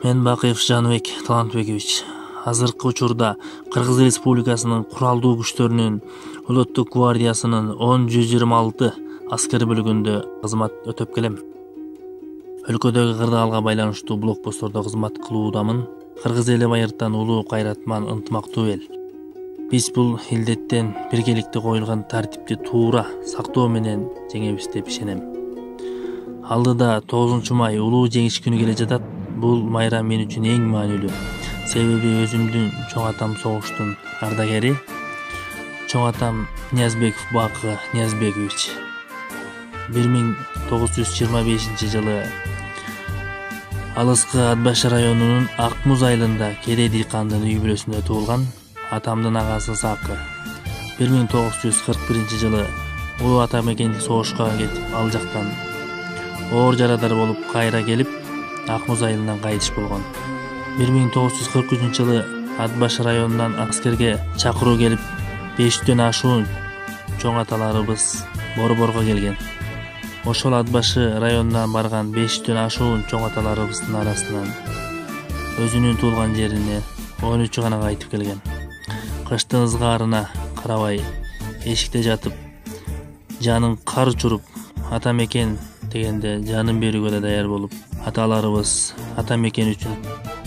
Мен Бакыев Жаныбек Талантбекович. Азыркы учурда Кыргыз Республикасынын куралдуу күчтөрүнүн Улуттук гвардиясынын 10-126 аскер бөлүгүндө кызмат өтөп келем. Өлкөдөгү кырдаалга байланыштуу блокпосттордо кызмат кылуудамын. Кыргыз эли байыртан улуу кайратман ынтымактуу эл. Биз бул илдеттен биргеликте коюлган тартипти туура сактоо менен жеңебиз деп ишенем. Алдыда 9 май улуу жеңиш күнү келе жатат. Бул майрам мен үчүн эң маанилүү. Себеби өзүмдүн чоң атам согуштун ардагери. Чоң атам Ниязбеков Бакы Ниязбекович 1925 жылы алыскы Ат Баш районунун Ак Муз айылында Керей дыйкандын үй бүлөсүндө туулган. Атамдын агасы Сакы 1941 жылы улуу ата мекендик согушка кетип, ал жактан оор жарадар болуп кайра келип, Ак Муз айылынан кайтыш болгон. 1943 жылы Ат Баш районунан аскерге чакыруу келип, 500дөн ашуун чоң аталарыбыз борборго келген. Ошол Ат Баш районунан барган 500дөн ашуун чоң аталарыбыздын арасынан өзүнүн туулган жерине 13 гана кайтып келген. Кыштын ызгаарына карабай эшикте жатып, жанын кар учуруп, ата мекен дегенде жанын берүүгө да даяр болуп, аталарыбыз ата мекен үчүн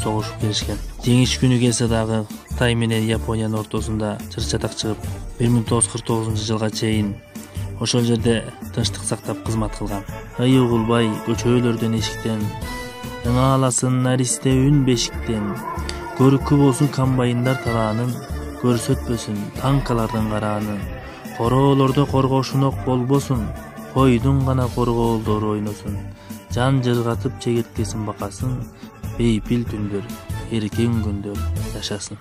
согушуп келишкен. Жеңиш күнү келсе дагы Кытай менен Япониянын ортосунда чыр-чатак чыгып, 1949 жылга чейин ошол жерде тынчтык сактап кызмат кылган. Ый угулбай көчөлөрдөн эшиктен, ыңааласын наристе үн бешиктен, көрүккү болсун комбайндар талаанын, көрсөтпөсүн танкалардын караанын, короолордо коргошунок болбосун, койдун гана коргоолдору ойносун, жан жыргатып чегирткесин бакасын, бейпил түндөр, эркин күндөр жашасын.